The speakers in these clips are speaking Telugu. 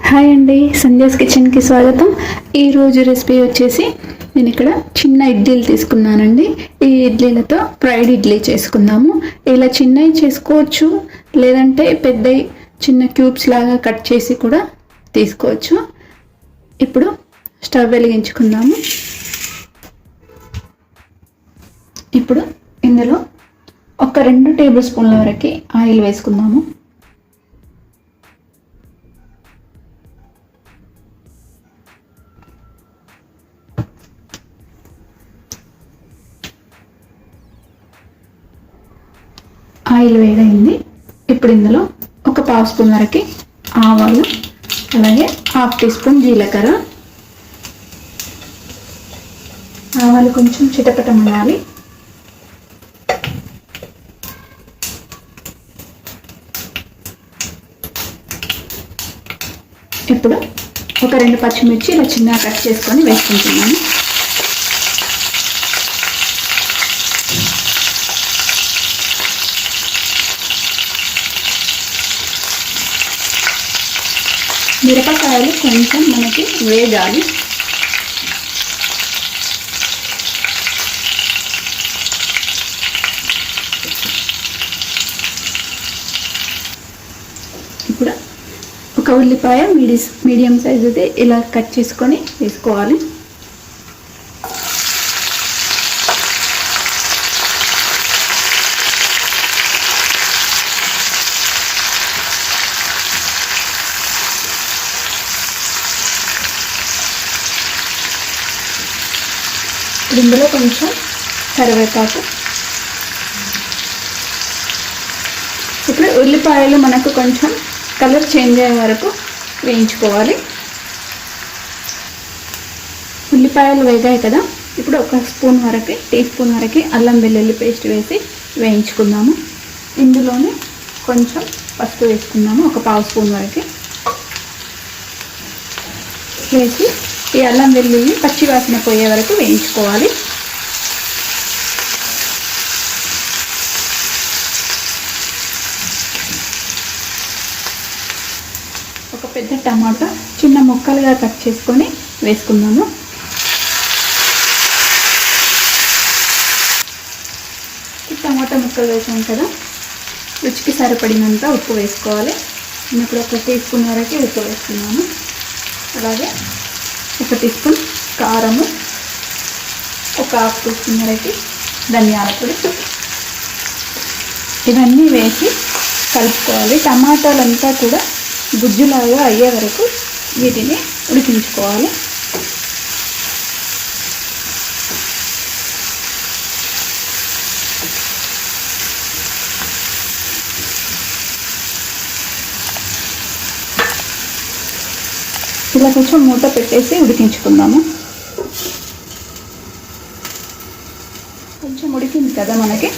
హాయ్ అండి, సంధ్యాస్ కిచెన్కి స్వాగతం. ఈరోజు రెసిపీ వచ్చేసి నేను ఇక్కడ చిన్న ఇడ్లీలు తీసుకున్నానండి. ఈ ఇడ్లీలతో ఫ్రైడ్ ఇడ్లీ చేసుకుందాము. ఇలా చిన్నవి చేసుకోవచ్చు, లేదంటే పెద్దవి చిన్న క్యూబ్స్ లాగా కట్ చేసి కూడా తీసుకోవచ్చు. ఇప్పుడు స్టవ్ వెలిగించుకుందాము. ఇప్పుడు ఇందులో ఒక 2 టేబుల్ స్పూన్ల వరకు ఆయిల్ వేసుకుందాము. ఆయిల్ వేడైంది. ఇప్పుడు ఇందులో ఒక 1/2 స్పూన్ వరకు ఆవాలు, అలాగే 1/2 టీ స్పూన్ జీలకర్ర. ఆవాలు కొంచెం చిటపటమనాలి. ఇప్పుడు ఒక 2 పచ్చిమిర్చి ఇలా చిన్నగా కట్ చేసుకొని వేసుకుంటున్నాను. మిరపకాయలు కొంచెం మనకి వేగాలి. ఇప్పుడు ఒక ఉల్లిపాయ మీడియం సైజుది ఇలా కట్ చేసుకొని వేసుకోవాలి. ఇందులో కొంచెం కరివేపాకు. ఇప్పుడు ఉల్లిపాయలు మనకు కొంచెం కలర్ చేంజ్ అయ్యే వరకు వేయించుకోవాలి. ఉల్లిపాయలు వేగాయి కదా, ఇప్పుడు ఒక టీ స్పూన్ వరకు అల్లం వెల్లుల్లి పేస్ట్ వేసి వేయించుకుందాము. ఇందులోనే కొంచెం పసుపు వేసుకుందాము, ఒక 1/2 స్పూన్ వరకు వేసి ఈ అల్లం వెల్లుల్లి పచ్చి వాసన పోయే వరకు వేయించుకోవాలి. ఒక పెద్ద టమాటా చిన్న ముక్కలుగా కట్ చేసుకొని వేసుకుందాము. టమాటా ముక్కలు వేసాం కదా, రుచికి సరిపడినంత ఉప్పు వేసుకోవాలి. నేను ఇప్పుడు ఒక టీ స్పూన్ వరకు ఉప్పు వేసుకున్నాను. అలాగే 1 టీ స్పూన్ కారము, ఒక 1/2 టీ స్పూన్ వరకు ధనియాల పొడి. ఇవన్నీ వేసి కలుపుకోవాలి. టమాటాలంతా కూడా గుజ్జులాగా అయ్యే వరకు వీటిని ఉడికించుకోవాలి. ఇలా కొంచెం మూత పెట్టేసి ఉడికించుకుందాము. కొంచెం ఉడికింది కదా మనకి,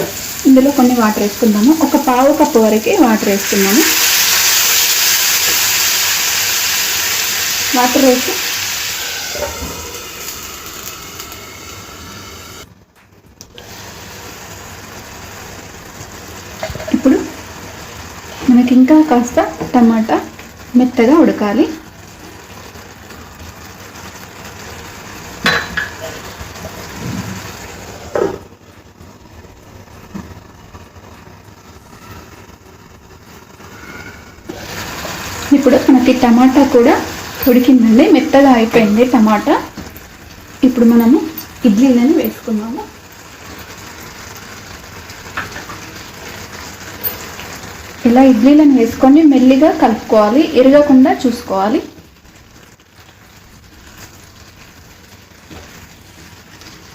ఇందులో కొన్ని వాటర్ వేసుకుందాము. ఒక 1/2 కప్పు వరకు వాటర్ వేసుకుందాము. వాటర్ వేసి ఇప్పుడు మనకి ఇంకా కాస్త టమాటా మెత్తగా ఉడకాలి. ఇప్పుడు మనకి టమాటా కూడా ఉడికిందండి, మెత్తగా అయిపోయింది టమాటా. ఇప్పుడు మనము ఇడ్లీలను వేసుకున్నాము. ఇలా ఇడ్లీలను వేసుకొని మెల్లిగా కలుపుకోవాలి, ఇరగకుండా చూసుకోవాలి.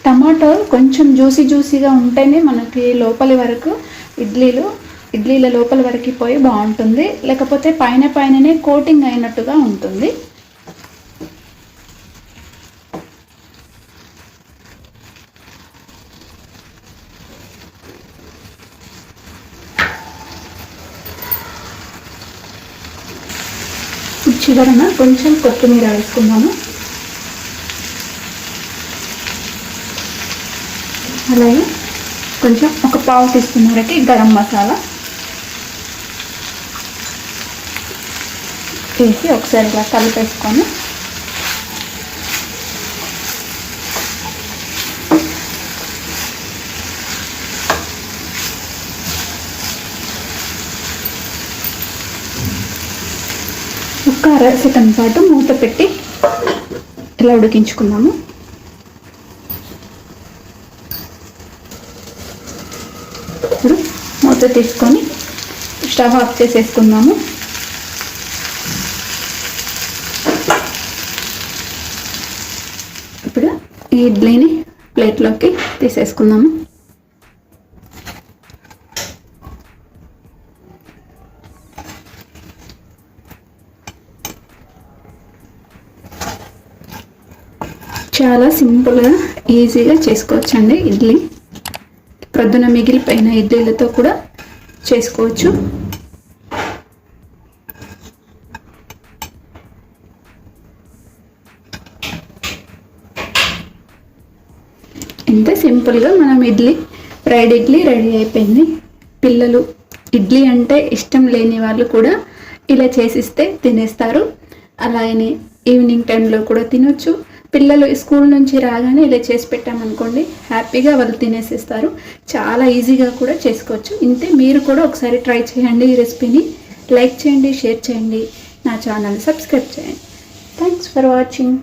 టమాటో కొంచెం జ్యూసీగా ఉంటేనే మనకి లోపలి వరకు ఇడ్లీల లోపల వరకు పోయి బాగుంటుంది, లేకపోతే పైననే కోటింగ్ అయినట్టుగా ఉంటుంది. చివరన కొంచెం కొత్తిమీర వేసుకున్నాము. అలాగే కొంచెం ఒక 1/2 టీ స్పూన్ వరకు గరం మసాలా, వేసి ఒకసారి ఇలా కలిపేసుకొని ఒక అర సెకండ్ పాటు మూత పెట్టి ఇలా ఉడికించుకుందాము. ఇప్పుడు మూత తీసుకొని స్టవ్ ఆఫ్ చేసేసుకుందాము. ఇప్పుడు ఈ ఇడ్లీని ప్లేట్లోకి తీసేసుకుందాము. చాలా సింపుల్గా ఈజీగా చేసుకోవచ్చండి ఇడ్లీ. ప్రొద్దున మిగిలిపోయిన ఇడ్లీలతో కూడా చేసుకోవచ్చు. ఇంత సింపుల్గా మనం ఫ్రైడ్ ఇడ్లీ రెడీ అయిపోయింది. పిల్లలు ఇడ్లీ అంటే ఇష్టం లేని వాళ్ళు కూడా ఇలా చేసిస్తే తినేస్తారు. అలాగనే ఈవినింగ్ టైంలో కూడా తినొచ్చు. పిల్లలు స్కూల్ నుంచి రాగానే ఇలా చేసి పెట్టామనుకోండి, హ్యాపీగా వాళ్ళు తినేసేస్తారు. చాలా ఈజీగా కూడా చేసుకోవచ్చు. ఇంతే, మీరు కూడా ఒకసారి ట్రై చేయండి. ఈ రెసిపీని లైక్ చేయండి, షేర్ చేయండి, నా ఛానల్ సబ్స్క్రైబ్ చేయండి. Thanks for watching.